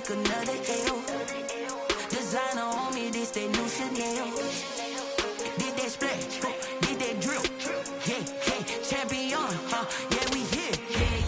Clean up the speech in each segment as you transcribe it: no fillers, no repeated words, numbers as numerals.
take another L. Designer on me, this that new Chanel. Did that splash, did that drill. Yeah, champion, yeah, we here.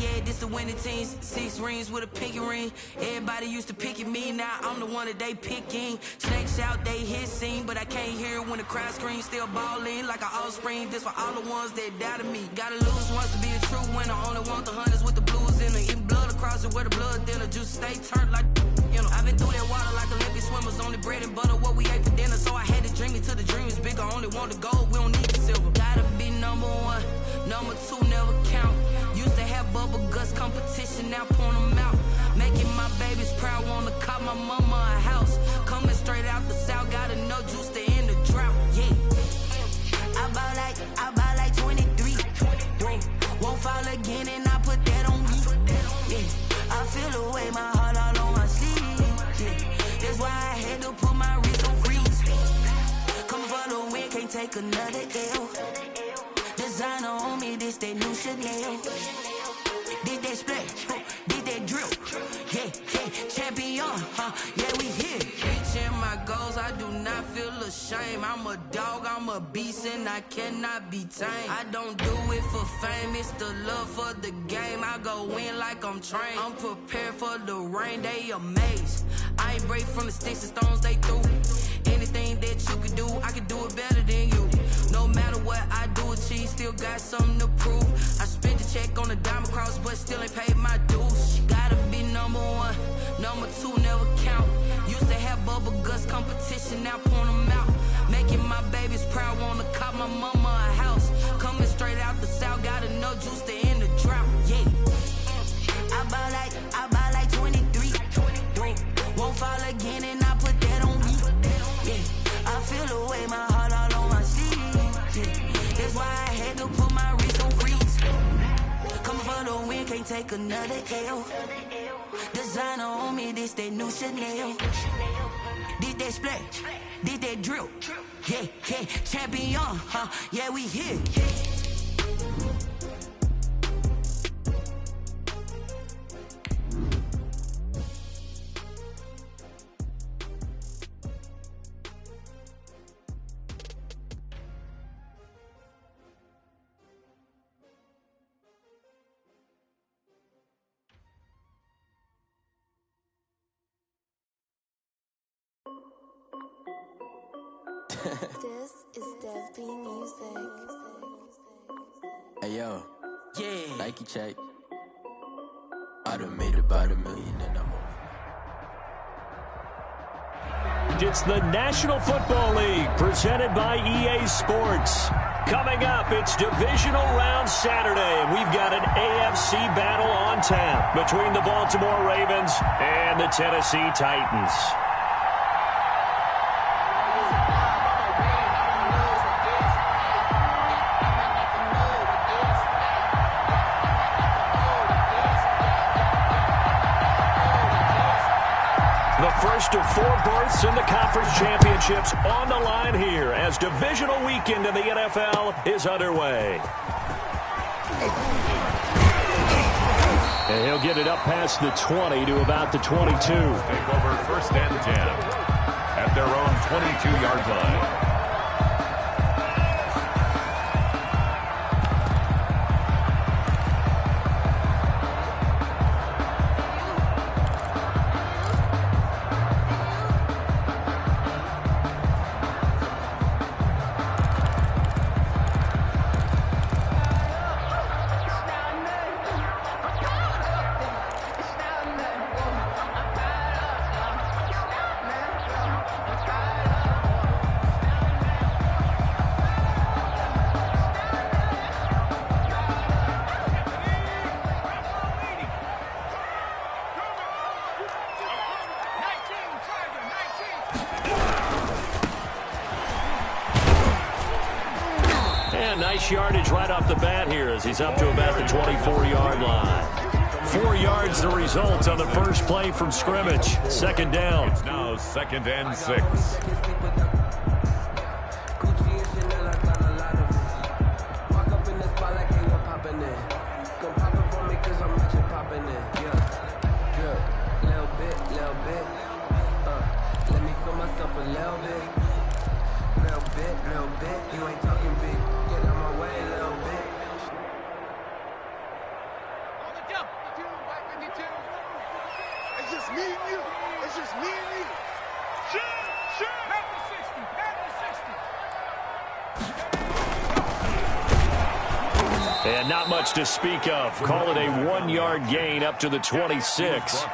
Yeah, this the winning teams. 6 rings with a pinky ring. Everybody used to pick at me, now I'm the one that they picking. Snakes out, they hit scene, but I can't hear when the crowd screams. Still balling like an offspring. This for all the ones that doubted me. Gotta lose once to be a true winner. Only want the hunters with the blues in it. Even blood across it where the blood dinner. Juice stay turned like, you know. I've been through that water like Olympic swimmers. Only bread and butter, what we ate for dinner. So I had to dream it till the dream is bigger. Only want the gold, we don't need the silver. Gotta be number 1, number 2 never count. Used to have bubble guts competition, now point them out. Making my babies proud, wanna cop my mama a house. Coming straight out the south, gotta know Juice to end the drought, yeah. I buy like 23. Won't fall again and I put that on me, yeah. I feel the way, my heart all on my sleeve, yeah. That's why I had to put my wrist on freeze. Coming for the win, can't take another L. Designer on me, this that new Chanel. Did that splash, did that drill. Yeah, champion, yeah, we here. Reaching my goals, I do not feel ashamed. I'm a dog, I'm a beast, and I cannot be tamed. I don't do it for fame, it's the love for the game. I go in like I'm trained. I'm prepared for the rain, they amazed. I ain't break from the sticks and stones they threw. Anything that you could do, I can do it better than you. No matter what I do, achieve, still got something to prove. I spent the check on the diamond cross, but still ain't paid my dues. Gotta be number 1, number 2 never count. Used to have bubble guts competition, now point them out. Making my babies proud, wanna cop my mama a house. Coming straight out the south, gotta know Juice to end the drought, yeah. I buy like 23. Won't fall again and I put that on me, yeah. I feel the way, my heart all on my sleeve, yeah. That's why I had to put my wrist on freeze. Coming for the win, can't take another L. Designer on me, this that new Chanel. Did that splash, did that drill. Yeah, champion, yeah, we here. This is Dev B Music. Hey yo, Yeah. Nike check. I done made about $1 million and I'm over. It's the National Football League presented by EA Sports. Coming up, it's Divisional Round Saturday, and we've got an AFC battle on tap between the Baltimore Ravens and the Tennessee Titans. First of 4 berths in the conference championships on the line here as divisional weekend in the NFL is underway. And he'll get it up past the 20 to about the 22. Take over 1st and 10 at their own 22-yard line. Nice yardage right off the bat here as he's up to about the 24-yard line. 4 yards the result on the first play from scrimmage. 2nd down. It's now 2nd and 6. Little bit. off a little bit. You ain't talking big. Get out my way a little bit. On the jump. 52, back 52. It's just me and you. It's just me and you. Shoot. Back to 60. Back to 60. And not much to speak of. Call it a 1-yard gain up to the 26.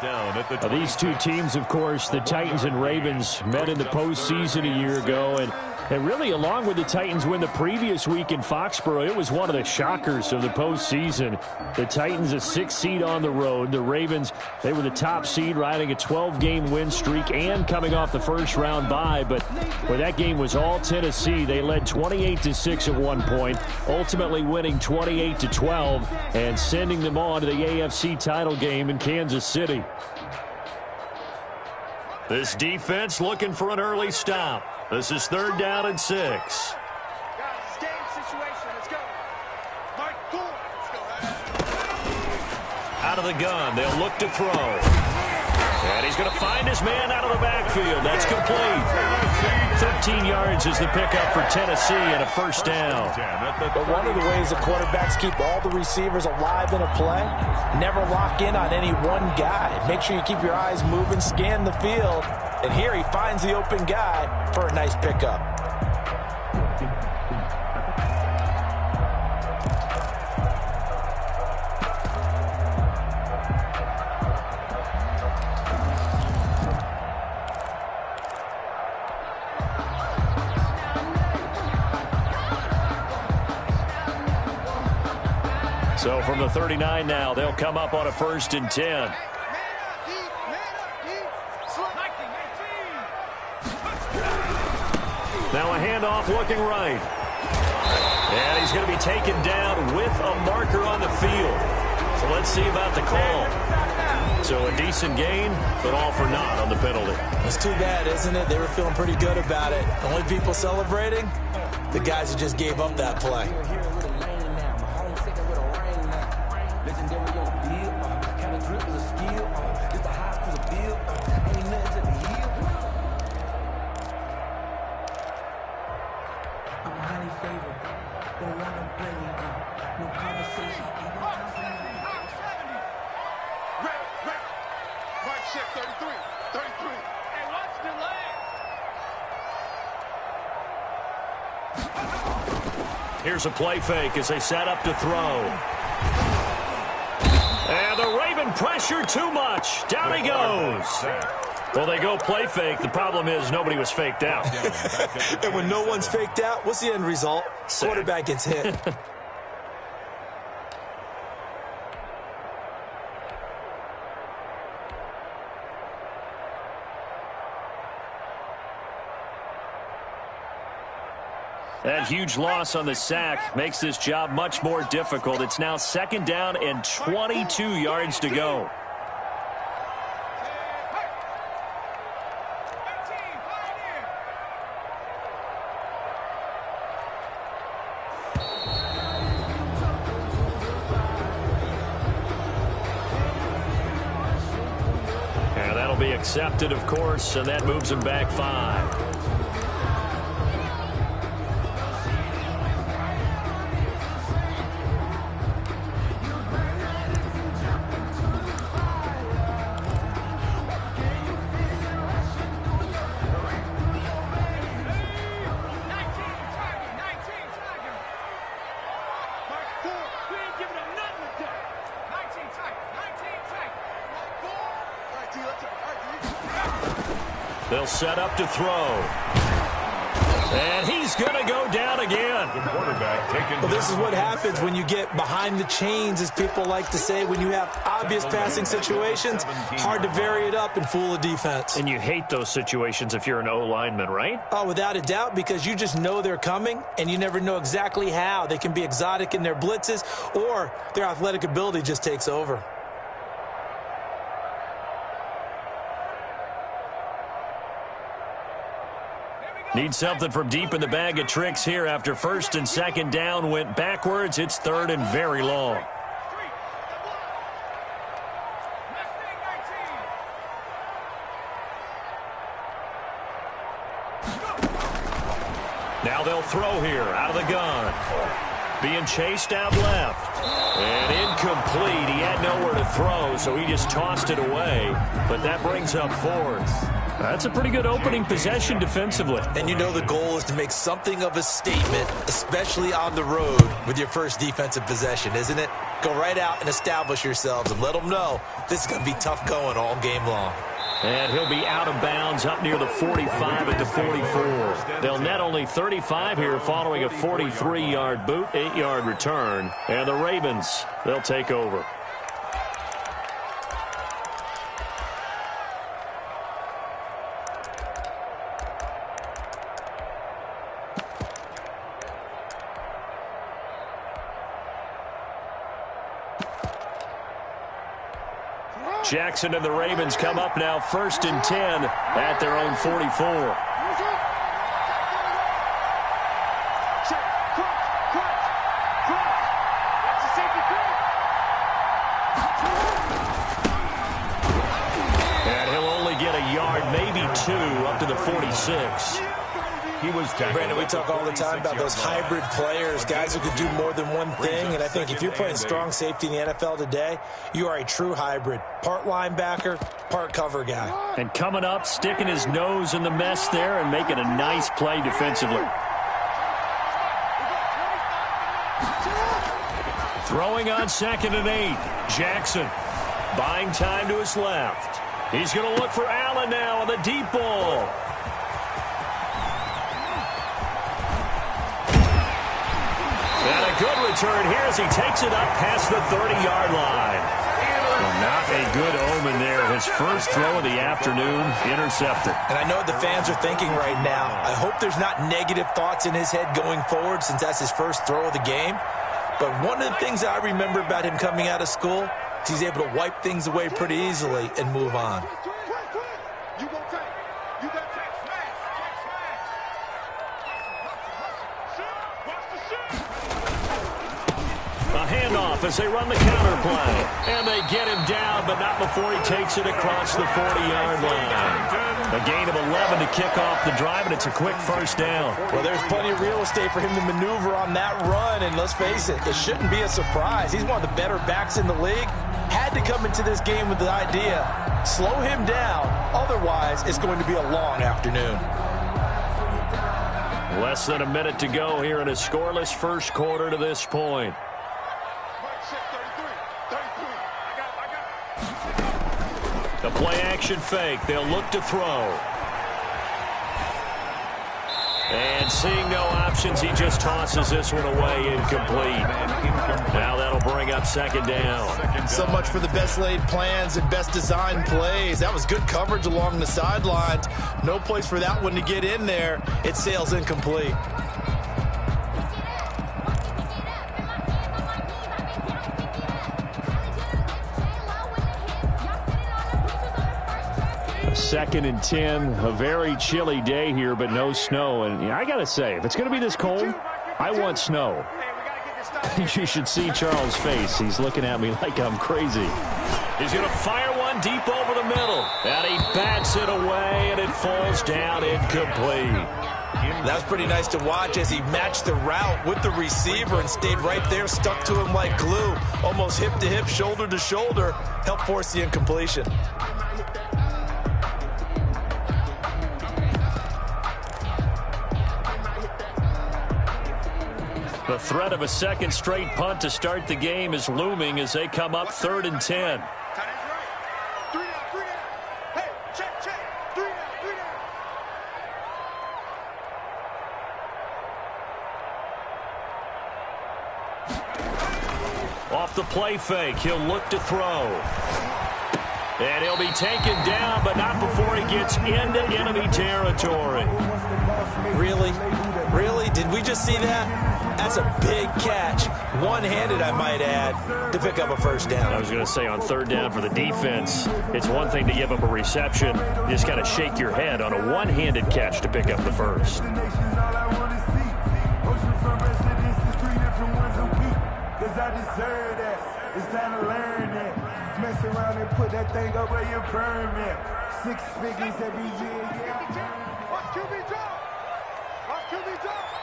These two teams, of course, the Titans and Ravens, met in the postseason a year ago. And really, along with the Titans win the previous week in Foxborough, it was one of the shockers of the postseason. The Titans, a 6th seed on the road. The Ravens, they were the top seed, riding a 12-game win streak and coming off the first-round bye. But when that game was all Tennessee, they led 28-6 at one point, ultimately winning 28-12 and sending them on to the AFC title game in Kansas City. This defense looking for an early stop. This is 3rd down and 6. Guys, it's game situation. Let's go. Mark Gore. Let's go. Out of the gun, they'll look to throw. And he's going to find his man out of the backfield. That's complete. 13 yards is the pickup for Tennessee and a first down. But one of the ways the quarterbacks keep all the receivers alive in a play, never lock in on any one guy. Make sure you keep your eyes moving, scan the field. And here he finds the open guy for a nice pickup. So from the 39 now, they'll come up on a 1st and 10. Now a handoff looking right. And he's going to be taken down with a marker on the field. So let's see about the call. So a decent gain, but all for naught on the penalty. It's too bad, isn't it? They were feeling pretty good about it. The only people celebrating, the guys who just gave up that play. Here's a play fake as they set up to throw. And the Raven pressure too much. Down he goes. Well, they go play fake. The problem is nobody was faked out. And when no one's faked out, what's the end result? Quarterback gets hit. That huge loss on the sack makes this job much more difficult. It's now 2nd down and 22 yards to go. And that'll be accepted, of course, and that moves him back 5. They'll set up to throw. And he's going to go down again. Well, this is what happens when you get behind the chains, as people like to say. When you have obvious passing situations, hard to vary it up and fool a defense. And you hate those situations if you're an O-lineman, right? Oh, without a doubt, because you just know they're coming, and you never know exactly how. They can be exotic in their blitzes, or their athletic ability just takes over. Need something from deep in the bag of tricks here after 1st and 2nd down went backwards. It's 3rd and very long. Now they'll throw here out of the gun. Being chased out left. And incomplete. He had nowhere to throw, so he just tossed it away. But that brings up fourth. That's a pretty good opening possession defensively. And you know the goal is to make something of a statement, especially on the road with your first defensive possession, isn't it? Go right out and establish yourselves and let them know this is going to be tough going all game long. And he'll be out of bounds up near the 45 at the 44. They'll net only 35 here following a 43-yard boot, 8-yard return. And the Ravens, they'll take over. Jackson and the Ravens come up now 1st and 10 at their own 44. And he'll only get a yard, maybe 2, up to the 46. Brandon, we talk all the time about those hybrid players, guys who could do more than one thing, and I think if you're playing strong safety in the NFL today, you are a true hybrid. Part linebacker, part cover guy. And coming up, sticking his nose in the mess there and making a nice play defensively. Throwing on 2nd and 8. Jackson buying time to his left. He's going to look for Allen now on the deep ball. And a good return here as he takes it up past the 30-yard line. Well, not a good omen there. His first throw of the afternoon, intercepted. And I know what the fans are thinking right now. I hope there's not negative thoughts in his head going forward since that's his first throw of the game. But one of the things I remember about him coming out of school is he's able to wipe things away pretty easily and move on. As they run the counter play. And they get him down, but not before he takes it across the 40-yard line. A gain of 11 to kick off the drive, and it's a quick first down. Well, there's plenty of real estate for him to maneuver on that run, and let's face it, it shouldn't be a surprise. He's one of the better backs in the league. Had to come into this game with the idea, slow him down, otherwise it's going to be a long afternoon. Less than a minute to go here in a scoreless first quarter to this point. The play-action fake. They'll look to throw. And seeing no options, he just tosses this one away incomplete. Now that'll bring up 2nd down. So much for the best laid plans and best designed plays. That was good coverage along the sidelines. No place for that one to get in there. It sails incomplete. Second and 10, a very chilly day here, but no snow. And I got to say, if it's going to be this cold, I want snow. You should see Charles' face. He's looking at me like I'm crazy. He's going to fire one deep over the middle. And he bats it away, and it falls down incomplete. That was pretty nice to watch as he matched the route with the receiver and stayed right there, stuck to him like glue. Almost hip to hip, shoulder to shoulder, helped force the incompletion. The threat of a second straight punt to start the game is looming as they come up 3rd and 10. Off the play fake, he'll look to throw. And he'll be taken down, but not before he gets into enemy territory. Really? Really? Did we just see that? That's a big catch. One-handed, I might add, to pick up a first down. I was going to say on 3rd down for the defense, it's one thing to give up a reception. You just got to shake your head on a one-handed catch to pick up the first. It's time to learn that. Mess around and put that thing up where your permit. 6 figures every year. Watch QB drop. Watch QB drop.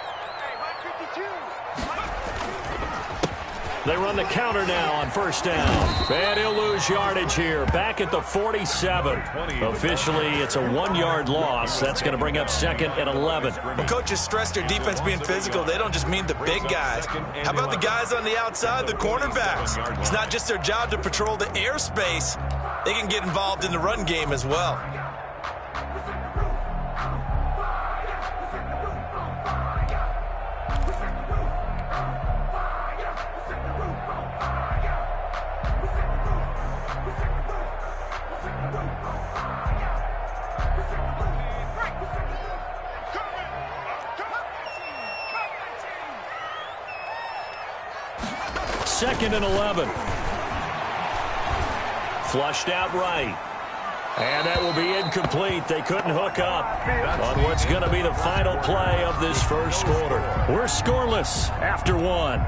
They run the counter now on first down. And he'll lose yardage here. Back at the 47. Officially, it's a 1-yard loss. That's going to bring up 2nd and 11. When coaches stress their defense being physical, they don't just mean the big guys. How about the guys on the outside, the cornerbacks? It's not just their job to patrol the airspace. They can get involved in the run game as well. Second and 11. Flushed out right. And that will be incomplete. They couldn't hook up on what's going to be the final play of this first quarter. We're scoreless after 1.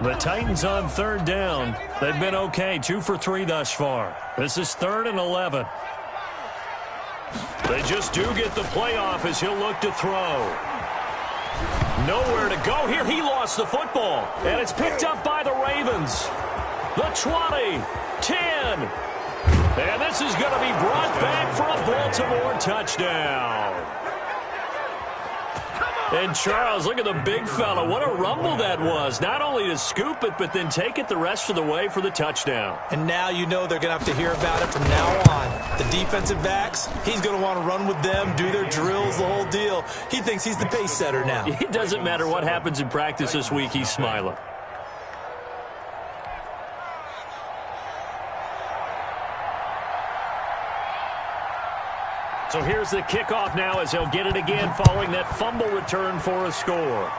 The Titans on third down. They've been okay, 2 for 3 thus far. This is 3rd and 11. They just do get the playoff as he'll look to throw. Nowhere to go here. He lost the football. And it's picked up by the Ravens. The 20, 10. And this is going to be brought back for a Baltimore touchdown. And Charles, look at the big fella. What a rumble that was. Not only to scoop it, but then take it the rest of the way for the touchdown. And now you know they're going to have to hear about it from now on. The defensive backs, he's going to want to run with them, do their drills, the whole deal. He thinks he's the pace setter now. It doesn't matter what happens in practice this week, he's smiling. So here's the kickoff now as he'll get it again following that fumble return for a score.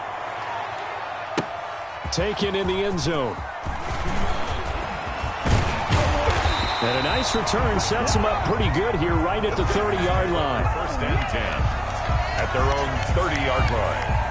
Taken in the end zone. And a nice return sets him up pretty good here right at the 30-yard line. 1st and 10 at their own 30-yard line.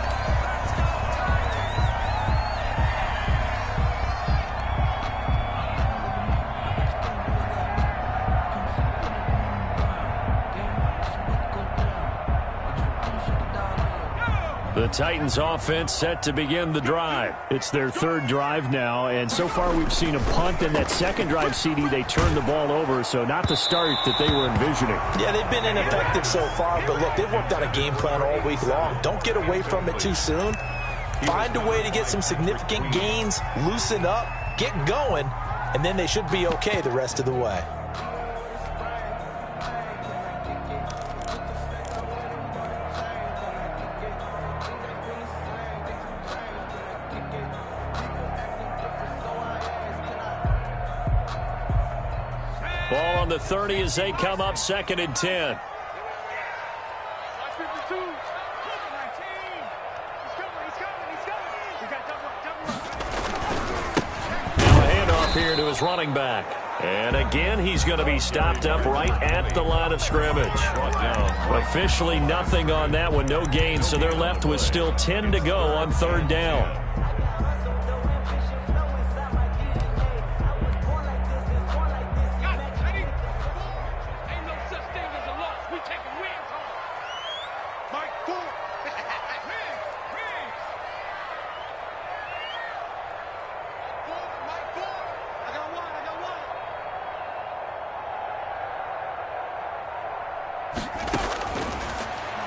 The Titans offense set to begin the drive. It's their 3rd drive now, and so far we've seen a punt. In that 2nd drive, CD, they turned the ball over, so not the start that they were envisioning. Yeah, they've been ineffective so far, but look, they've worked out a game plan all week long. Don't get away from it too soon. Find a way to get some significant gains, loosen up, get going, and then they should be okay the rest of the way. Ball on the 30 as they come up 2nd and 10. Now a handoff here to his running back. And again, he's going to be stopped up right at the line of scrimmage. Officially nothing on that one, no gain, so they're left with still 10 to go on 3rd down.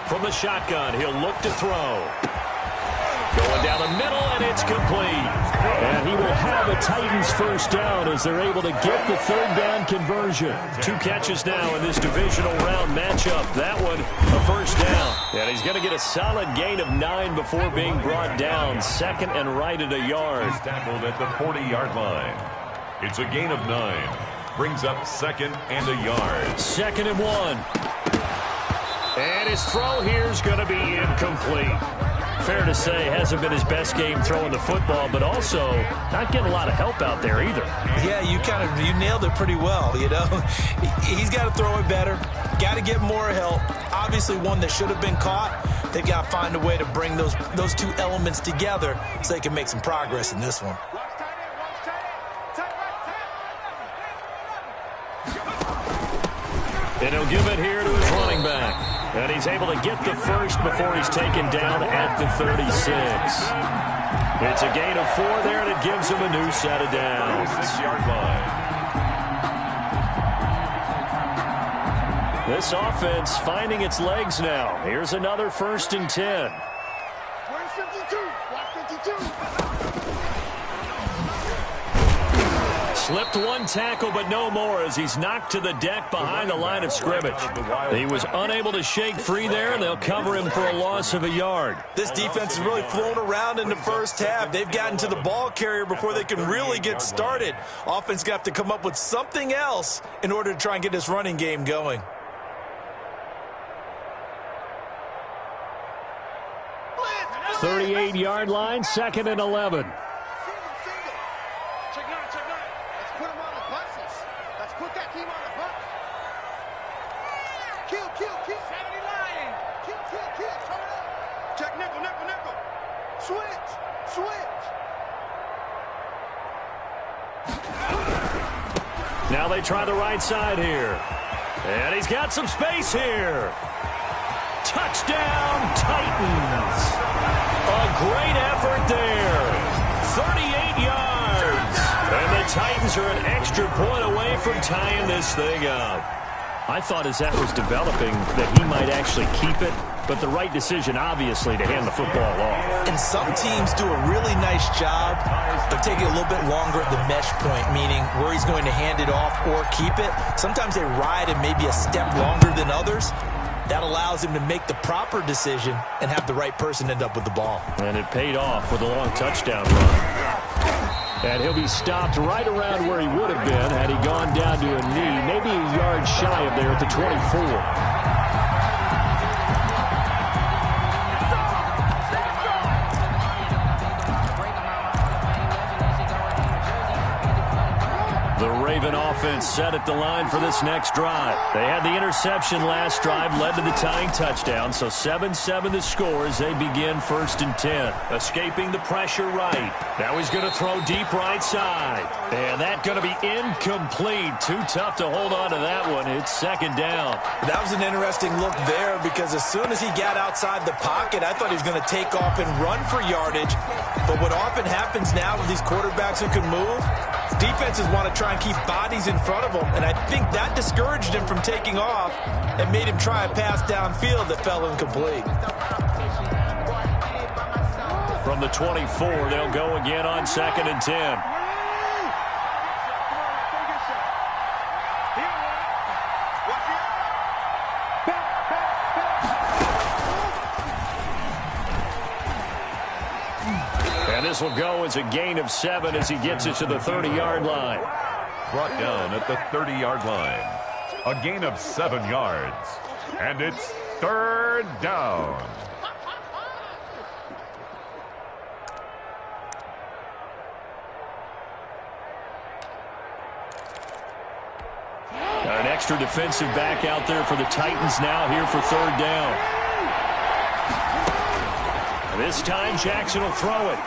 From the shotgun, he'll look to throw. Going down the middle, and it's complete. And he will have a Titans first down as they're able to get the 3rd down conversion. 2 catches now in this divisional round matchup. That one, a first down. And he's going to get a solid gain of 9 before being brought down. 2nd and right at a yard. He's tackled at the 40-yard line. It's a gain of 9. brings up 2nd and a yard. 2nd and 1. And his throw here is going to be incomplete. Fair to say, hasn't been his best game throwing the football, but also not getting a lot of help out there either. Yeah, you nailed it pretty well, you know. He's got to throw it better, got to get more help. Obviously one that should have been caught. They've got to find a way to bring those two elements together so they can make some progress in this one. And he'll give it here to his running back. And he's able to get the first before he's taken down at the 36. It's a gain of 4 there, and it gives him a new set of downs. 6-yard line. This offense finding its legs now. Here's another 1st and 10. Where's 52? Block 52. Slipped one tackle, but no more as he's knocked to the deck behind the line of scrimmage. He was unable to shake free there, and they'll cover him for a loss of a yard. This defense has really flown around in the first half. They've gotten to the ball carrier before they can really get started. Offense got to come up with something else in order to try and get this running game going. – 38-yard line, 2nd and 11. Now they try the right side here. And he's got some space here. Touchdown, Titans. A great effort there. 38 yards. And the Titans are an extra point away from tying this thing up. I thought as that was developing that he might actually keep it, but the right decision, obviously, to hand the football off. And some teams do a really nice job of taking a little bit longer at the mesh point, meaning where he's going to hand it off or keep it. Sometimes they ride it maybe a step longer than others. That allows him to make the proper decision and have the right person end up with the ball. And it paid off with a long touchdown run. And he'll be stopped right around where he would have been had he gone down to a knee, maybe a yard shy of there at the 24. Raven offense set at the line for this next drive. They had the interception last drive, led to the tying touchdown, so 7-7 the score as they begin 1st and 10. Escaping the pressure right. Now he's going to throw deep right side. And that's going to be incomplete. Too tough to hold on to that one. It's 2nd down. That was an interesting look there because as soon as he got outside the pocket, I thought he was going to take off and run for yardage. But what often happens now with these quarterbacks who can move, defenses want to try and keep bodies in front of them, and I think that discouraged him from taking off and made him try a pass downfield that fell incomplete. From the 24, they'll go again on 2nd and 10. This will go as a gain of 7 as he gets it to the 30-yard line. Brought down at the 30-yard line. A gain of 7 yards. And it's 3rd down. Got an extra defensive back out there for the Titans now here for 3rd down. This time Jackson will throw it.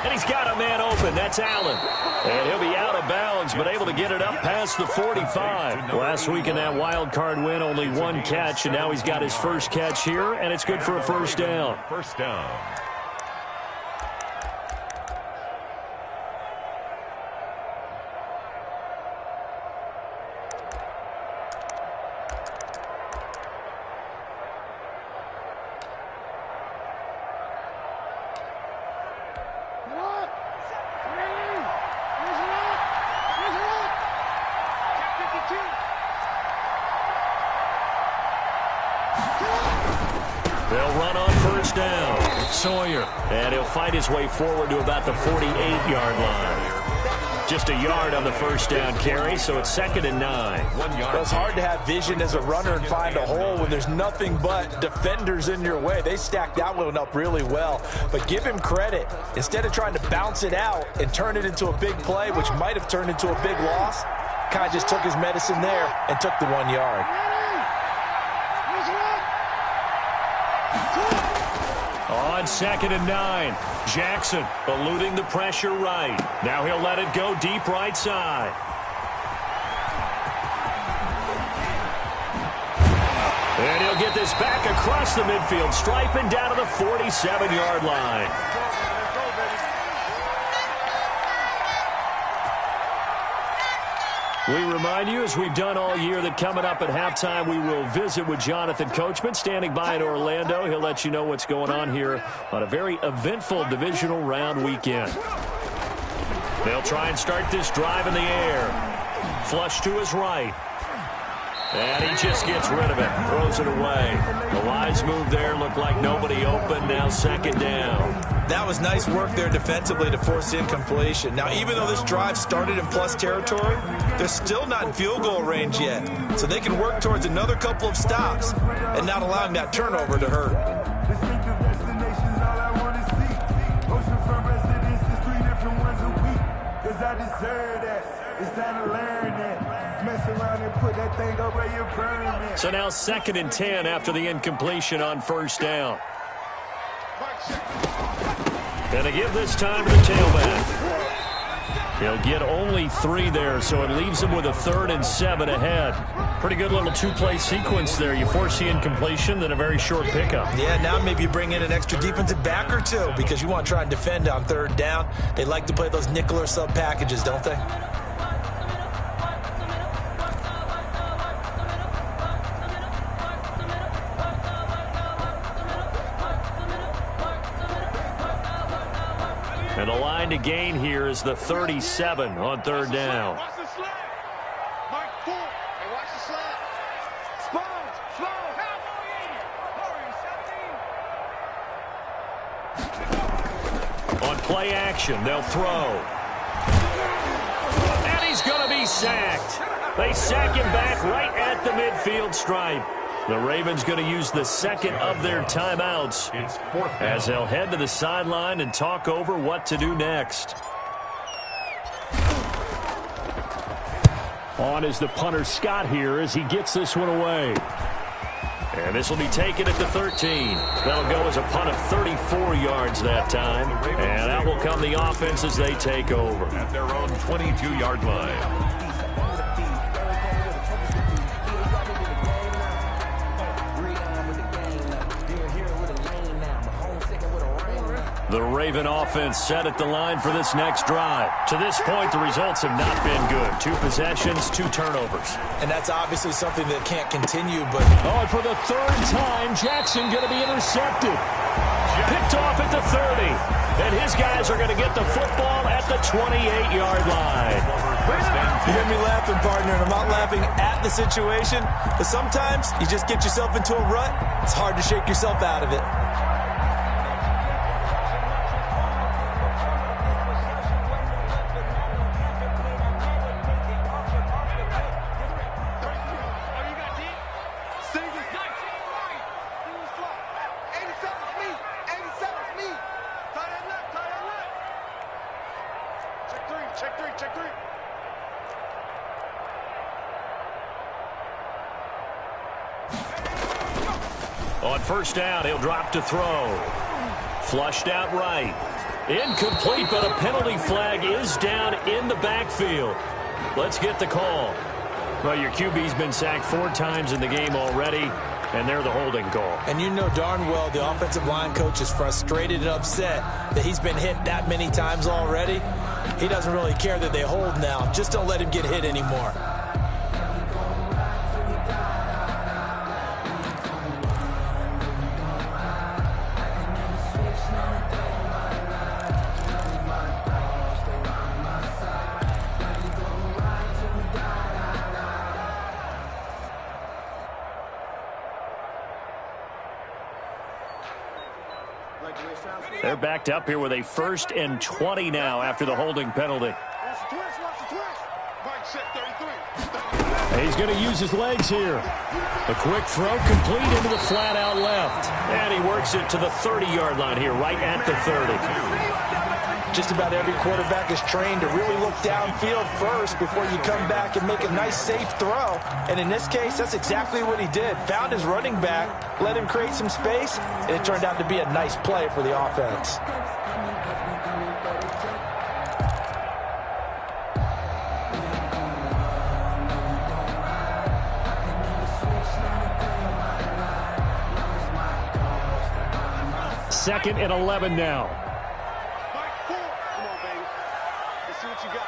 And he's got a man open. That's Allen. And he'll be out of bounds, but able to get it up past the 45. Last week in that wild card win, only 1 catch, and now he's got his first catch here, and it's good for a 1st down. 1st down. They'll run on 1st down. Sawyer. And he'll fight his way forward to about the 48-yard line. Just a yard on the first down carry, so it's 2nd and 9. 1 yard. Well, it's hard to have vision as a runner and find a hole when there's nothing but defenders in your way. They stacked that one up really well. But give him credit. Instead of trying to bounce it out and turn it into a big play, which might have turned into a big loss, kind of just took his medicine there and took the 1 yard. On 2nd and 9, Jackson eluding the pressure right. Now he'll let it go deep right side. And he'll get this back across the midfield stripe and down to the 47-yard line. We remind you, as we've done all year, that coming up at halftime, we will visit with Jonathan Coachman, standing by in Orlando. He'll let you know what's going on here on a very eventful divisional round weekend. They'll try and start this drive in the air. Flush to his right. And he just gets rid of it, throws it away. The wise move there, looked like nobody open, now 2nd down. That was nice work there defensively to force the incompletion. Now, even though this drive started in plus territory, they're still not in field goal range yet. So they can work towards another couple of stops and not allowing that turnover to hurt. Distinctive destinations, all I want to see. Oceanfront residences, 3 different ones a week. 'Cause I deserve that. It's time to learn that. Mess around and put that thing over your permit. So now 2nd and 10 after the incompletion on 1st down. And to give this time to the tailback. He'll get only 3 there, so it leaves him with a 3rd and 7 ahead. Pretty good little 2-play sequence there. You force the incompletion, then a very short pickup. Yeah, now maybe you bring in an extra defensive back or 2 because you want to try and defend on 3rd down. They like to play those nickel or sub packages, don't they? And the line to gain here is the 37 on 3rd down. Watch the slant. Mike, pull. Hey, watch the slant. Slow. Help. On play action, they'll throw. And he's going to be sacked. They sack him back right at the midfield stripe. The Ravens going to use the 2nd of their timeouts as they'll head to the sideline and talk over what to do next. On is the punter Scott here as he gets this one away. And this will be taken at the 13. That'll go as a punt of 34 yards that time. And out will come the offense as they take over. At their own 22-yard line. The Raven offense set at the line for this next drive. To this point, the results have not been good. 2 possessions, 2 turnovers. And that's obviously something that can't continue, but... Oh, and for the 3rd time, Jackson going to be intercepted. Picked off at the 30. And his guys are going to get the football at the 28-yard line. You hear me laughing, partner, and I'm not laughing at the situation, but sometimes you just get yourself into a rut. It's hard to shake yourself out of it. Check three. On 1st down, he'll drop to throw. Flushed out right. Incomplete, but a penalty flag is down in the backfield. Let's get the call. Well, your QB's been sacked 4 times in the game already, and they're the holding call. And you know darn well the offensive line coach is frustrated and upset that he's been hit that many times already. He doesn't really care that they hold now. Just don't let him get hit anymore. They're backed up here with a 1st and 20 now after the holding penalty. Twist. Set 33. He's going to use his legs here. A quick throw complete into the flat out left. And he works it to the 30-yard line here, right at the 30. Just about every quarterback is trained to really look downfield first before you come back and make a nice, safe throw. And in this case, that's exactly what he did. Found his running back, let him create some space, and it turned out to be a nice play for the offense. Second and 11 now. Come on, baby. Let's see what you got.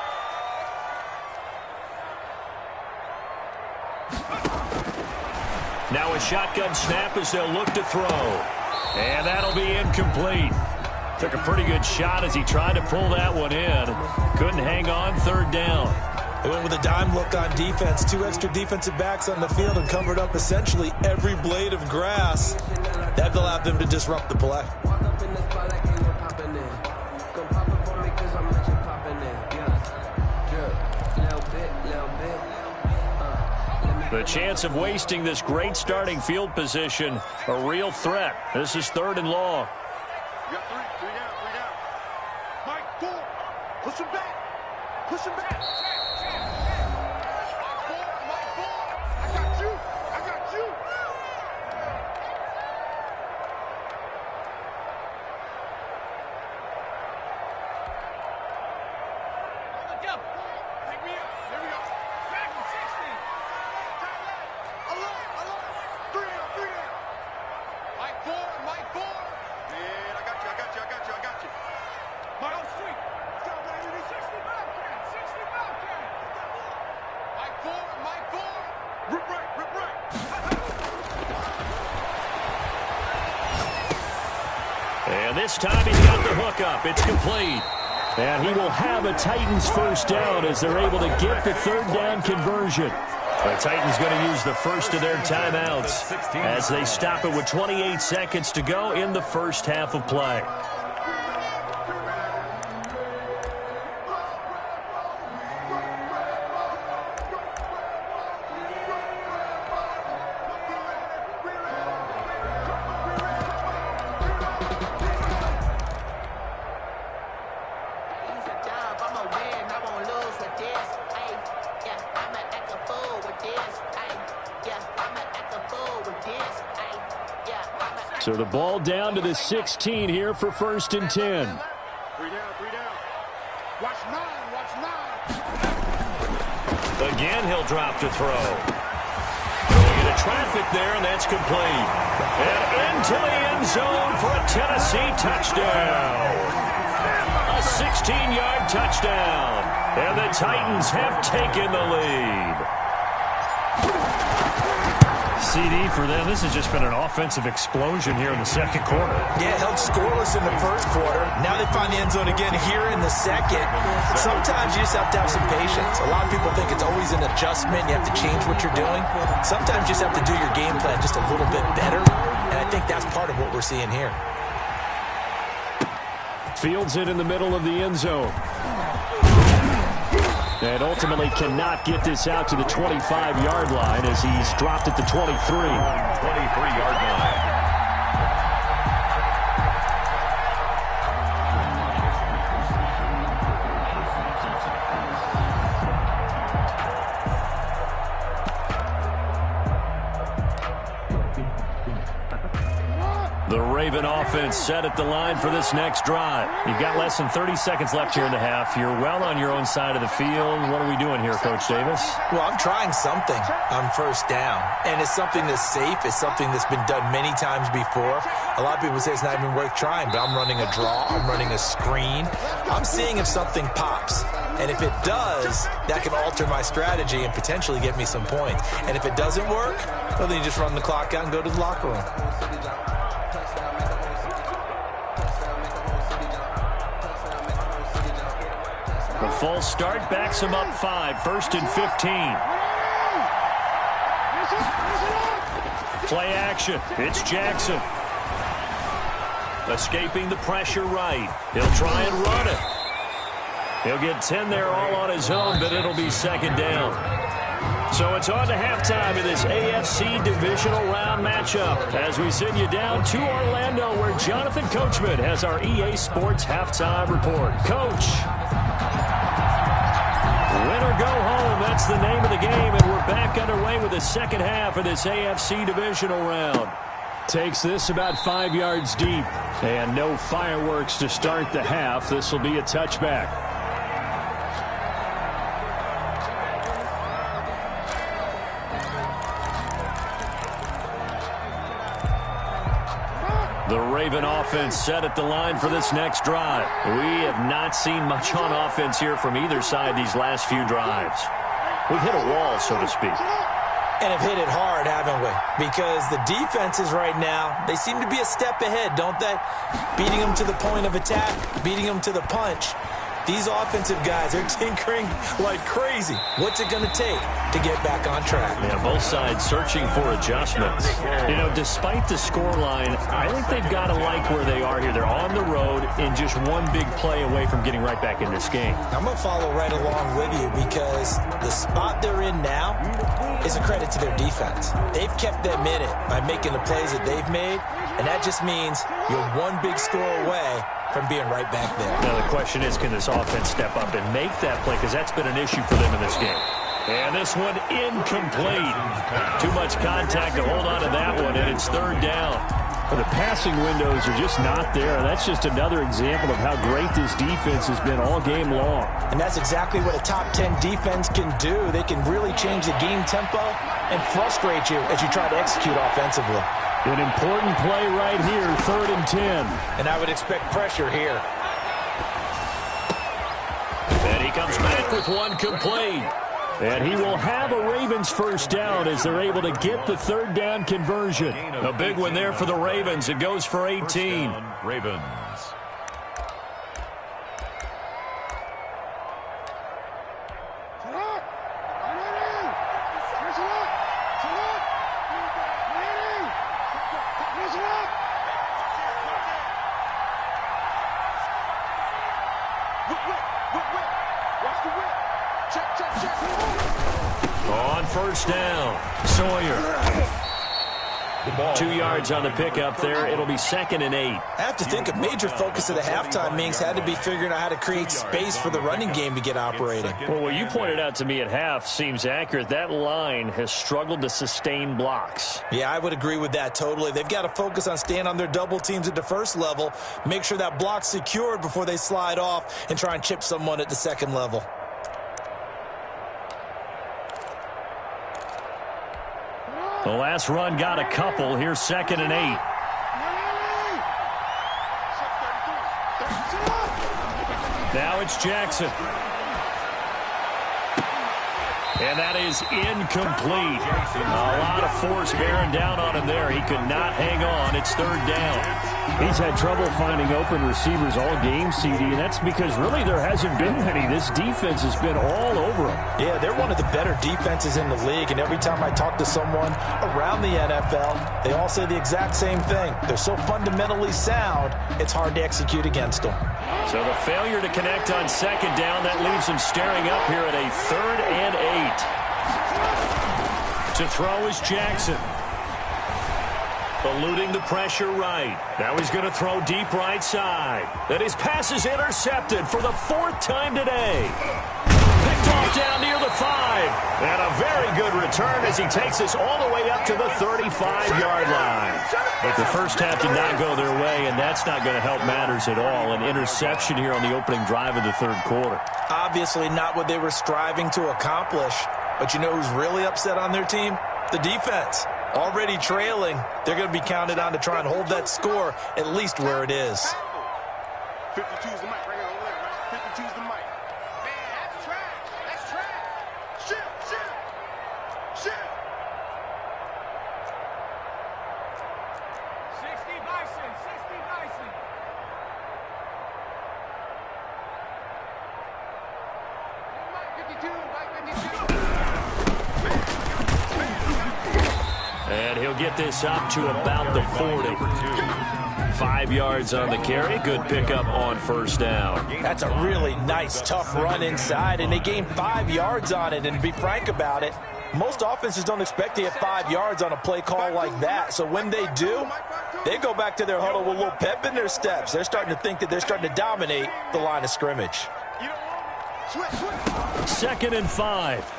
Now a shotgun snap as they'll look to throw. And that'll be incomplete. Took a pretty good shot as he tried to pull that one in. Couldn't hang on, third down. They went with a dime look on defense. 2 extra defensive backs on the field and covered up essentially every blade of grass. That allowed them to disrupt the play. The chance of wasting this great starting field position, a real threat. This is third and long. You got three down. Mike, 4. Push him back. Push him back. Mike, 4. I got you. Take me up. Here we go. Back to 60. Alert. 3 down. Mike 4. Man, I got you. Miles Street. Let's go, baby. 60 Bobcat. Mike 4. Rip right. And this time he's got the hook up. It's complete. And he will have a Titans first down as they're able to get the third down conversion. The Titans going to use the first of their timeouts as they stop it with 28 seconds to go in the first half of play. So the ball down to the 16 here for 1st and 10. 3 down. Watch 9. Again, he'll drop to throw. Going into traffic there, and that's complete. And into the end zone for a Tennessee touchdown. A 16-yard touchdown. And the Titans have taken the lead. CD for them. This has just been an offensive explosion here in the second quarter. Yeah, held scoreless in the first quarter. Now they find the end zone again here in the second. Sometimes you just have to have some patience. A lot of people think it's always an adjustment. You have to change what you're doing. Sometimes you just have to do your game plan just a little bit better. And I think that's part of what we're seeing here. Fields it in the middle of the end zone. And ultimately cannot get this out to the 25-yard line as he's dropped at the 23. 23-yard line. The Raven offense set at the line for this next drive. You've got less than 30 seconds left here in the half. You're well on your own side of the field. What are we doing here, Coach Davis? Well, I'm trying something on first down, and it's something that's safe. It's something that's been done many times before. A lot of people say it's not even worth trying, but I'm running a draw. I'm running a screen. I'm seeing if something pops. And if it does, that can alter my strategy and potentially get me some points. And if it doesn't work, well, then you just run the clock out and go to the locker room. The false start backs him up 5, 1st and 15. Play action. It's Jackson. Escaping the pressure right. He'll try and run it. He'll get 10 there all on his own, but it'll be second down. So it's on to halftime in this AFC divisional round matchup as we send you down to Orlando where Jonathan Coachman has our EA Sports halftime report. Coach. Win or go home, that's the name of the game, and we're back underway with the second half of this AFC divisional round. Takes this about 5 yards deep, and no fireworks to start the half. This will be a touchback. The Raven offense set at the line for this next drive. We have not seen much on offense here from either side these last few drives. We've hit a wall, so to speak. And have hit it hard, haven't we? Because the defenses right now, they seem to be a step ahead, don't they? Beating them to the point of attack, beating them to the punch. These offensive guys are tinkering like crazy. What's it going to take to get back on track? Yeah, both sides searching for adjustments. You know, despite the scoreline, I think they've got to like where they are here. They're on the road and just one big play away from getting right back in this game. I'm going to follow right along with you because the spot they're in now is a credit to their defense. They've kept them in it by making the plays that they've made, and that just means you're one big score away from being right back there. Now the question is, can this offense step up and make that play? Because that's been an issue for them in this game. And this one incomplete. Too much contact to hold on to that one, and it's third down. Well, the passing windows are just not there. That's just another example of how great this defense has been all game long. And that's exactly what a top 10 defense can do. They can really change the game tempo and frustrate you as you try to execute offensively. An important play right here, 3rd and 10. And I would expect pressure here. And he comes back with one complete. And he will have a Ravens first down as they're able to get the 3rd down conversion. A big one there for the Ravens. It goes for 18. Ravens. On first down, Sawyer. 2 yards on the pickup there. It'll be 2nd and 8. I have to think a major focus of the halftime meetings had to be figuring out how to create space for the running game to get operating. Well, what you pointed out to me at half seems accurate. That line has struggled to sustain blocks. Yeah, I would agree with that totally. They've got to focus on staying on their double teams at the first level, make sure that block's secured before they slide off and try and chip someone at the second level. The last run got a couple. Here's 2nd and 8. Now it's Jackson. And that is incomplete. A lot of force bearing down on him there. He could not hang on. It's 3rd down. He's had trouble finding open receivers all game, CD, and that's because really there hasn't been many. This defense has been all over him. Yeah, they're one of the better defenses in the league, and every time I talk to someone around the NFL, they all say the exact same thing. They're so fundamentally sound, it's hard to execute against them. So the failure to connect on 2nd down, that leaves him staring up here at a 3rd and 8. To throw is Jackson. Eluding the pressure right. Now he's going to throw deep right side. Then his pass is intercepted for the 4th time today. Picked off down near the 5. And a very good return as he takes us all the way up to the 35-yard line. But the first half did not go their way, and that's not going to help matters at all. An interception here on the opening drive of the 3rd quarter. Obviously not what they were striving to accomplish. But you know who's really upset on their team? The defense. Already trailing, they're going to be counted on to try and hold that score at least where it is. 52's the mic right over there, man. 52's the mic. Man, that's trash. That's trash. Shit. 60 Bison. 60 Bison. Mic 52. Mic 52. And he'll get this up to about the 40. 5 5 yards on the carry. Good pickup on first down. That's a really nice, tough run inside, and they gained 5 yards on it. And to be frank about it, most offenses don't expect to get 5 yards on a play call like that. So when they do, they go back to their huddle with a little pep in their steps. They're starting to think that they're starting to dominate the line of scrimmage. 2nd and 5.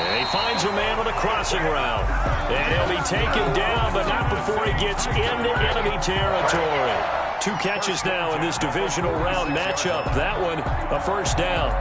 And he finds a man on a crossing route. And he'll be taken down, but not before he gets into enemy territory. 2 catches now in this divisional round matchup. That one, a first down.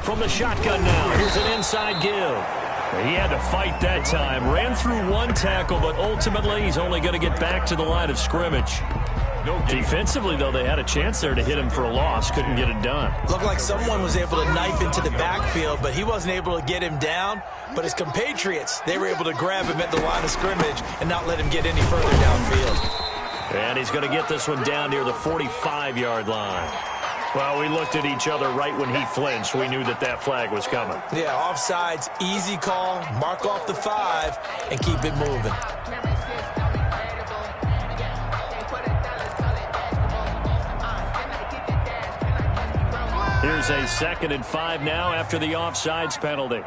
From the shotgun now, here's an inside give. He had to fight that time. Ran through 1 tackle, but ultimately he's only going to get back to the line of scrimmage. Defensively, though, they had a chance there to hit him for a loss. Couldn't get it done. Looked like someone was able to knife into the backfield, but he wasn't able to get him down. But his compatriots, they were able to grab him at the line of scrimmage and not let him get any further downfield. And he's going to get this one down near the 45-yard line. Well, we looked at each other right when he flinched. We knew that that flag was coming. Yeah, offsides, easy call, mark off the 5, and keep it moving. Here's a 2nd and 5 now after the offsides penalty.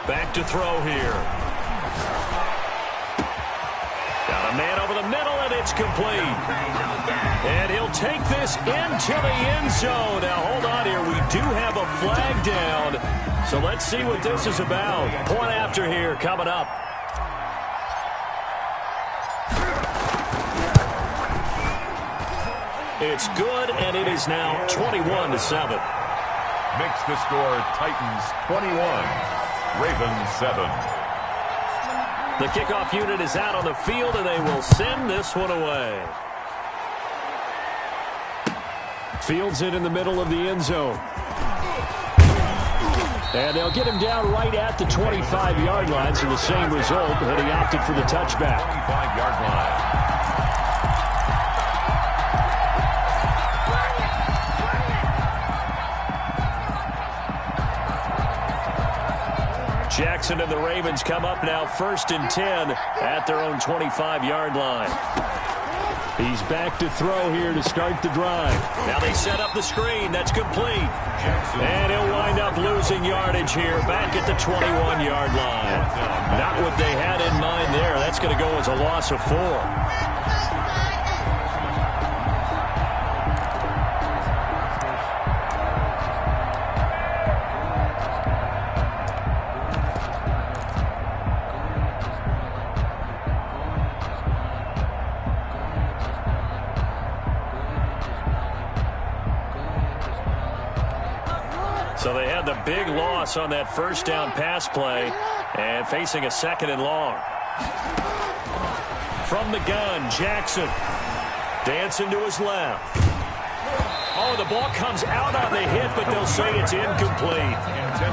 Back to throw here. Got a man over the middle, and it's complete. And he'll take this into the end zone. Now, hold on here. We do have a flag down. So let's see what this is about. Point after here coming up. It's good, and it is now 21-7. Makes the score Titans 21. Ravens 7. The kickoff unit is out on the field, and they will send this one away. Fields it in the middle of the end zone. And they'll get him down right at the 25-yard line, so the same result, but he opted for the touchback. 25-yard line. Jackson and the Ravens come up now 1st and 10 at their own 25-yard line. He's back to throw here to start the drive. Now they set up the screen. That's complete. And he'll wind up losing yardage here back at the 21-yard line. Not what they had in mind there. That's going to go as a loss of 4. So they had the big loss on that first down pass play and facing a 2nd and long. From the gun, Jackson dancing to his left. Oh, the ball comes out on the hit, but they'll say it's incomplete.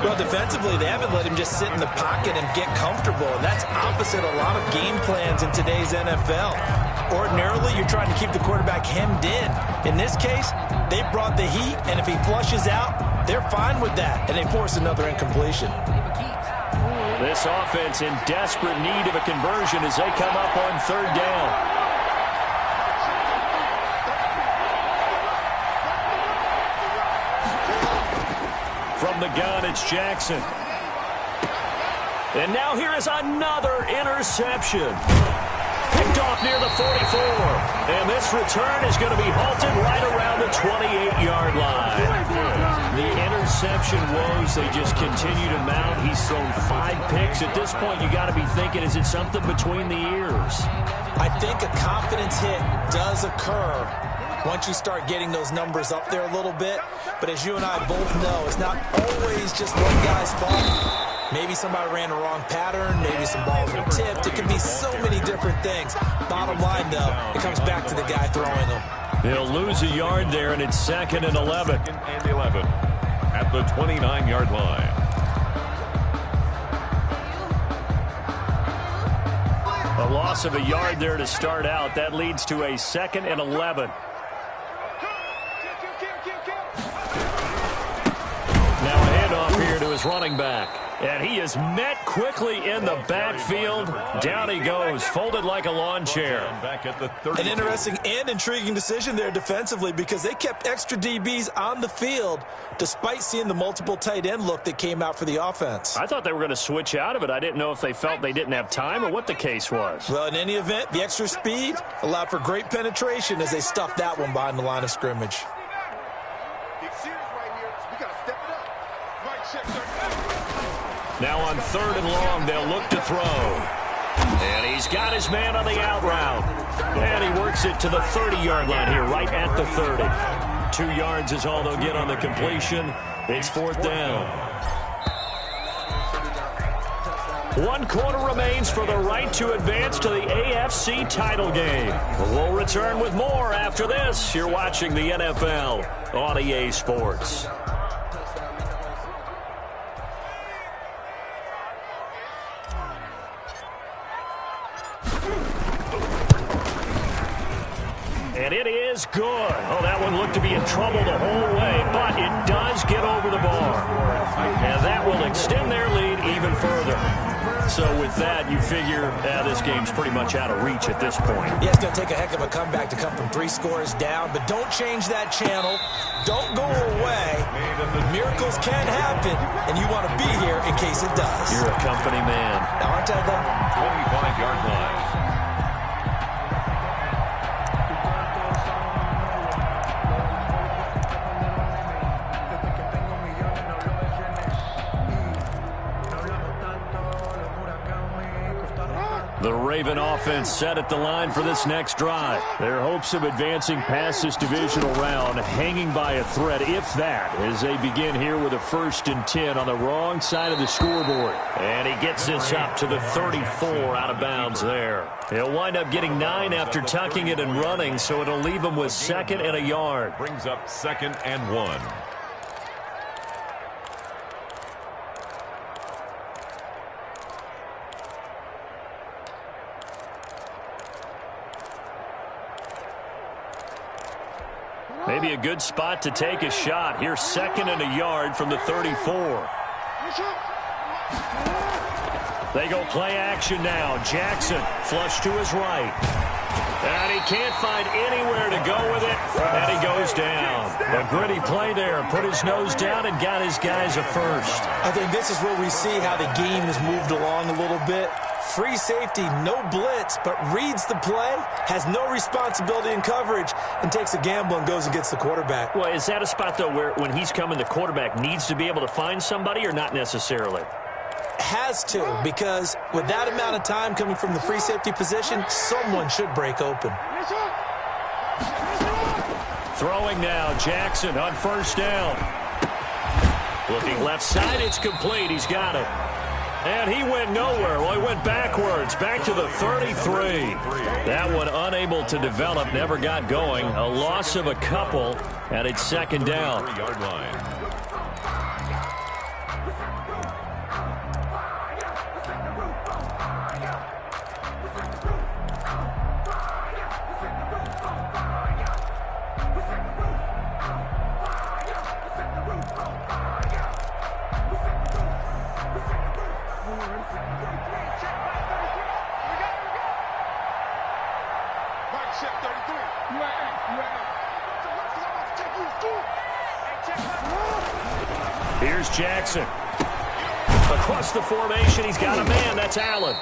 Well, defensively, they haven't let him just sit in the pocket and get comfortable, and that's opposite a lot of game plans in today's NFL. Ordinarily, you're trying to keep the quarterback hemmed in. In this case, they brought the heat, and if he flushes out, they're fine with that, and they force another incompletion. This offense in desperate need of a conversion as they come up on 3rd down. From the gun, it's Jackson. And now here is another interception. Picked off near the 44. And this return is going to be halted right around the 28-yard line. The interception woes, they just continue to mount. He's thrown 5 picks. At this point, you got to be thinking, is it something between the ears? I think a confidence hit does occur once you start getting those numbers up there a little bit. But as you and I both know, it's not always just one guy's fault. Maybe somebody ran the wrong pattern. Maybe some balls were tipped. It can be so many different things. Bottom line, though, it comes back to the guy throwing them. He'll lose a yard there, and it's 2nd and 11. 2nd and 11 at the 29-yard line. A loss of a yard there to start out. That leads to a 2nd and 11. Now a handoff here to his running back. And he is met quickly in the backfield. Down he goes, folded like a lawn chair. An interesting and intriguing decision there defensively because they kept extra DBs on the field despite seeing the multiple tight end look that came out for the offense. I thought they were going to switch out of it. I didn't know if they felt they didn't have time or what the case was. Well, in any event, the extra speed allowed for great penetration as they stuffed that one behind the line of scrimmage. Now on 3rd and long, they'll look to throw. And he's got his man on the out route. And he works it to the 30-yard line here, right at the 30. 2 yards is all they'll get on the completion. It's 4th down. 1 quarter remains for the right to advance to the AFC title game. We'll return with more after this. You're watching the NFL on EA Sports. And it is good. Oh, that one looked to be in trouble the whole way, but it does get over the bar. And that will extend their lead even further. So with that, you figure this game's pretty much out of reach at this point. Yeah, it's going to take a heck of a comeback to come from 3 scores down, but don't change that channel. Don't go away. Miracles can happen, and you want to be here in case it does. You're a company man. Now, aren't I, though? 25-yard line. The Raven offense set at the line for this next drive. Their hopes of advancing past this divisional round hanging by a thread, if that, as they begin here with a 1st and 10 on the wrong side of the scoreboard. And he gets this up to the 34 out of bounds there. He'll wind up getting 9 after tucking it and running, so it'll leave him with 2nd and a yard. Brings up 2nd and 1. Maybe a good spot to take a shot. Here's 2nd and a yard from the 34. They go play action now. Jackson flush to his right. And he can't find anywhere to go with it. And he goes down. A gritty play there. Put his nose down and got his guys a first. I think this is where we see how the game has moved along a little bit. Free safety, no blitz, but reads the play, has no responsibility in coverage, and takes a gamble and goes and gets the quarterback. Well, is that a spot, though, where when he's coming, the quarterback needs to be able to find somebody or not necessarily? Has to, because with that amount of time coming from the free safety position, someone should break open. Throwing now, Jackson on 1st down. Looking left side, it's complete. He's got it. And he went nowhere. Well, he went backwards, back to the 33. That one unable to develop, never got going. A loss of a couple, and it's 2nd down. 3-yard line. Here's Jackson. Across the formation, he's got a man. That's Allen.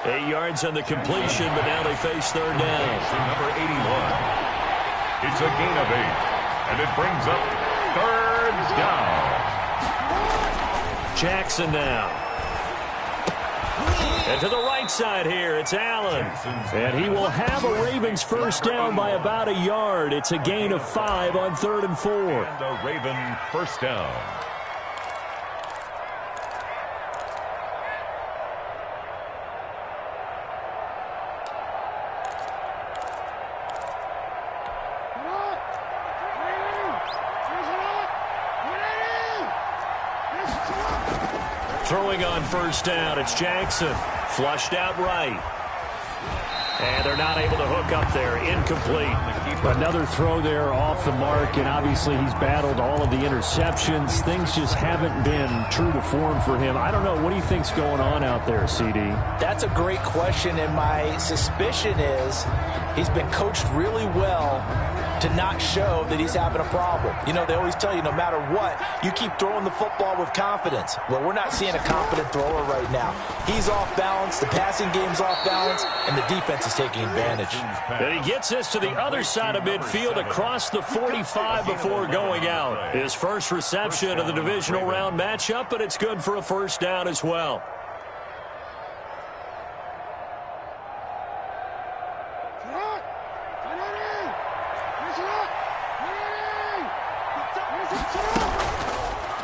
8 yards on the completion, but now they face 3rd down. Number 81. It's a gain of 8, and it brings up 3rd down. Jackson now. And to the right side here, it's Allen. And he will have a Ravens first down by about a yard. It's a gain of 5 on 3rd and 4. And a Raven first down. Throwing on first down, it's Jackson. Flushed out right. And they're not able to hook up there. Incomplete. Another throw there off the mark, and obviously he's battled all of the interceptions. Things just haven't been true to form for him. I don't know. What do you think's going on out there, CD? That's a great question, and my suspicion is he's been coached really well to not show that he's having a problem. You know, they always tell you no matter what, you keep throwing the football with confidence. Well, we're not seeing a confident thrower right now. He's off balance, the passing game's off balance, and the defense is taking advantage. And he gets us to the other side of midfield across the 45 before going out. His first reception of the divisional round matchup, but it's good for a first down as well.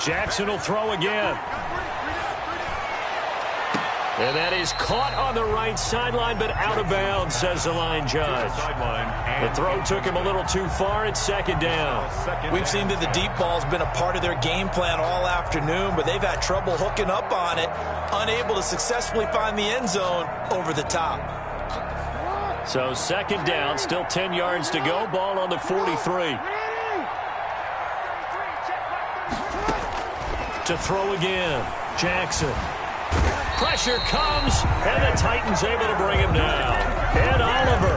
Jackson will throw again. And that is caught on the right sideline, but out of bounds, says the line judge. The throw took him a little too far. It's second down. We've seen that the deep ball's been a part of their game plan all afternoon, but they've had trouble hooking up on it, unable to successfully find the end zone over the top. So second down, still 10 yards to go. Ball on the 43. To throw again, Jackson. Pressure comes, and the Titans able to bring him down. And Oliver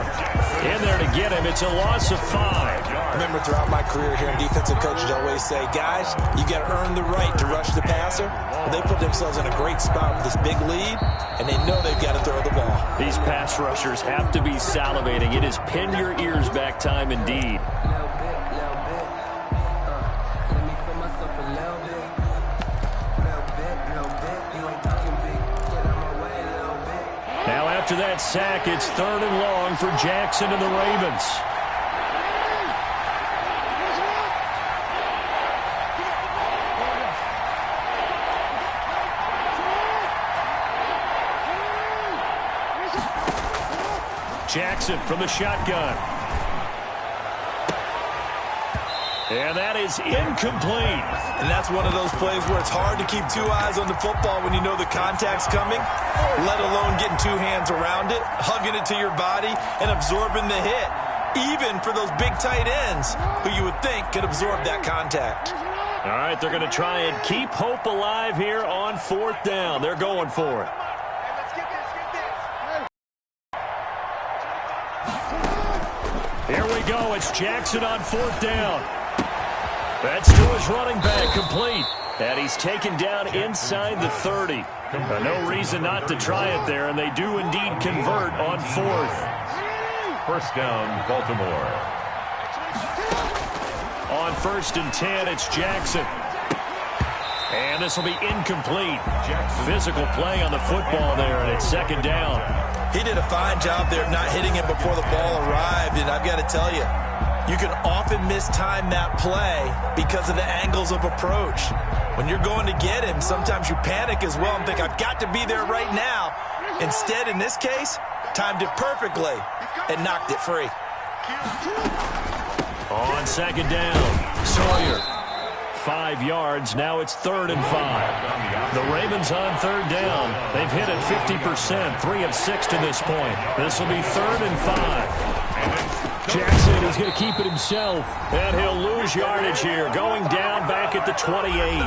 in there to get him. It's a loss of 5. Remember, throughout my career here in defensive coaches always say, guys, you got to earn the right to rush the passer. Well, they put themselves in a great spot with this big lead, and they know they've got to throw the ball. These pass rushers have to be salivating. It is pin your ears back time indeed. Now after that sack, it's 3rd and long for Jackson and the Ravens. Jackson from the shotgun. And that is incomplete. And that's one of those plays where it's hard to keep 2 eyes on the football when you know the contact's coming, let alone getting 2 hands around it, hugging it to your body, and absorbing the hit, even for those big tight ends who you would think could absorb that contact. All right, they're going to try and keep hope alive here on 4th down. They're going for it. Here we go. It's Jackson on 4th down. That's to his running back, complete. And he's taken down inside the 30. No reason not to try it there, and they do indeed convert on 4th. First down, Baltimore. On 1st and 10, it's Jackson. And this will be incomplete. Physical play on the football there, and it's 2nd down. He did a fine job there not hitting it before the ball arrived, and I've got to tell you, you can often mistime that play because of the angles of approach. When you're going to get him, sometimes you panic as well and think, I've got to be there right now. Instead, in this case, timed it perfectly and knocked it free. On 2nd down, Sawyer. 5 yards. Now it's 3rd and 5. The Ravens on 3rd down. They've hit it 50%, 3 of 6 to this point. This will be 3rd and 5. Jackson is going to keep it himself, and he'll lose yardage here, going down back at the 28.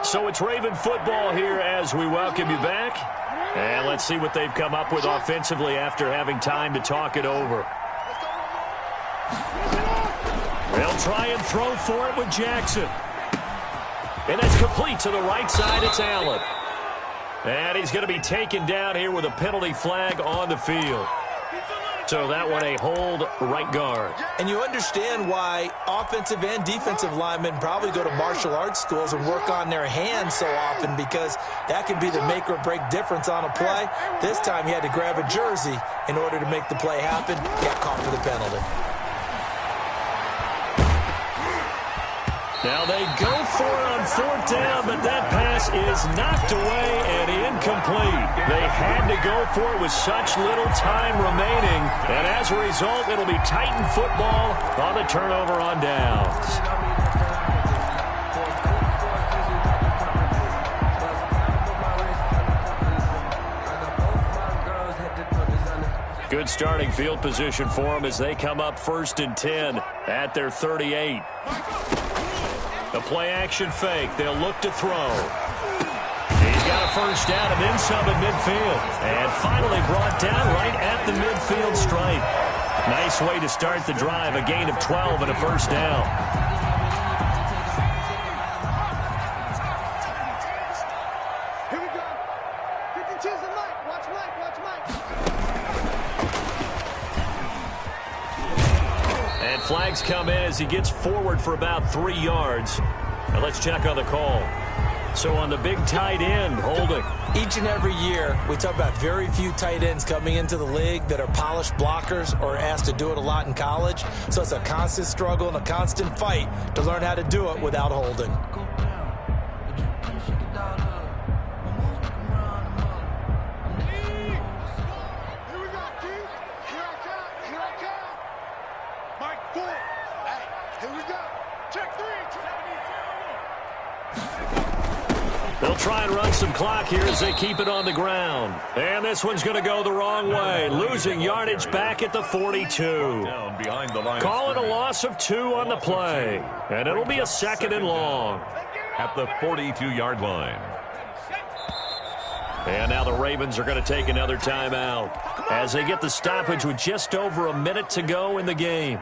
So it's Raven football here as we welcome you back. And let's see what they've come up with offensively after having time to talk it over. They'll try and throw for it with Jackson. And it's complete to the right side. It's Allen. And he's going to be taken down here with a penalty flag on the field. So that one a hold right guard. And you understand why offensive and defensive linemen probably go to martial arts schools and work on their hands so often, because that can be the make or break difference on a play. This time he had to grab a jersey in order to make the play happen. Got caught for the penalty. Now they go for it on 4th down, but that pass is knocked away and incomplete. They had to go for it with such little time remaining, and as a result, it'll be Titan football on the turnover on downs. Good starting field position for them as they come up 1st and 10 at their 38. The play-action fake. They'll look to throw. He's got a 1st down and then some at midfield. And finally brought down right at the midfield stripe. Nice way to start the drive. A gain of 12 and a 1st down. Here we go. 52's the Mike. Watch Mike. Watch Mike. And flags come in as he gets forward for about 3 yards. Now let's check on the call. So on the big tight end, holding. Each and every year, we talk about very few tight ends coming into the league that are polished blockers or asked to do it a lot in college. So it's a constant struggle and a constant fight to learn how to do it without holding. They'll try and run some clock here as they keep it on the ground. And this one's going to go the wrong way, losing yardage back at the 42. Down behind the line. Calling a loss of 2 on the play. And it'll be a 2nd and long. At the 42-yard line. And now the Ravens are going to take another timeout as they get the stoppage with just over a minute to go in the game.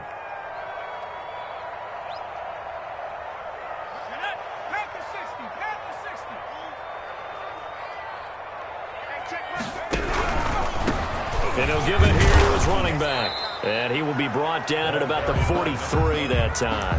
And he'll give it here to his running back. And he will be brought down at about the 43 that time.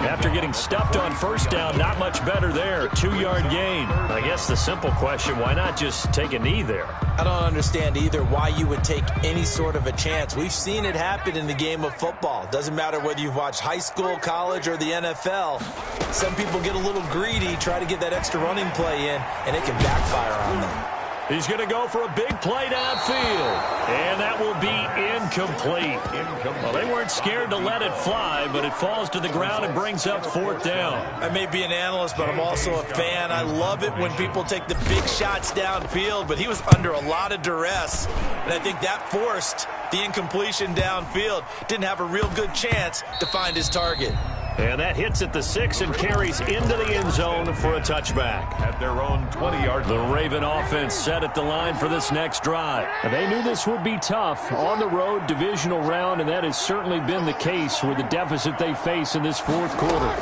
After getting stuffed on 1st down, not much better there. 2-yard gain. I guess the simple question, why not just take a knee there? I don't understand either why you would take any sort of a chance. We've seen it happen in the game of football. Doesn't matter whether you've watched high school, college, or the NFL. Some people get a little greedy, try to get that extra running play in, and it can backfire on them. He's going to go for a big play downfield. And that will be incomplete. Well, they weren't scared to let it fly, but it falls to the ground and brings up 4th down. I may be an analyst, but I'm also a fan. I love it when people take the big shots downfield, but he was under a lot of duress. And I think that forced the incompletion downfield. Didn't have a real good chance to find his target. And that hits at the 6 and carries into the end zone for a touchback. At their own 20-yard line. The Raven offense set at the line for this next drive. And they knew this would be tough on the road divisional round, and that has certainly been the case with the deficit they face in this 4th quarter.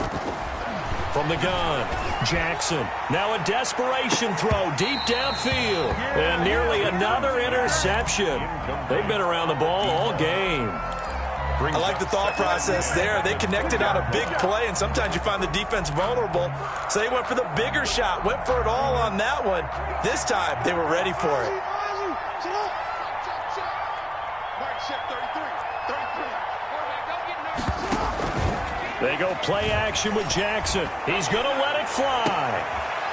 From the gun, Jackson. Now a desperation throw deep downfield. And nearly another interception. They've been around the ball all game. I like the thought process there. They connected on a big play, and sometimes you find the defense vulnerable. So they went for the bigger shot, went for it all on that one. This time, they were ready for it. They go play action with Jackson. He's going to let it fly.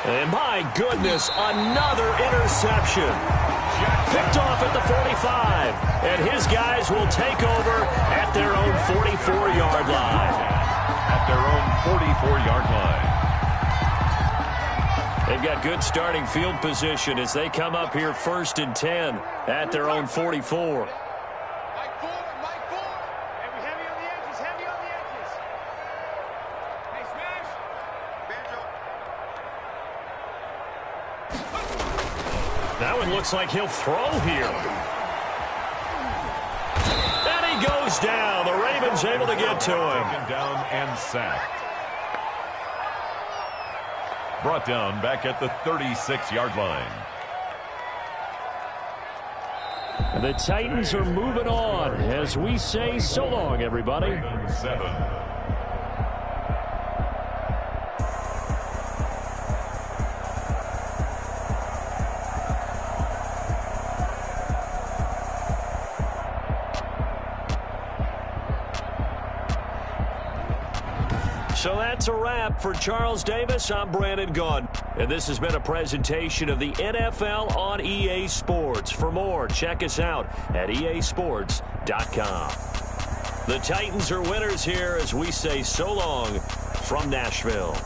And my goodness, another interception. Picked off at the 45. And his guys will take over at their own 44-yard line. At their own 44-yard line. They've got good starting field position as they come up here 1st and 10 at their own 44. That one looks like he'll throw here. And he goes down. The Ravens able to get to him. Taken down and sacked. Brought down back at the 36-yard line. And the Titans are moving on as we say so long, everybody. 7. So that's a wrap for Charles Davis. I'm Brandon Gaudin. And this has been a presentation of the NFL on EA Sports. For more, check us out at easports.com. The Titans are winners here as we say so long from Nashville.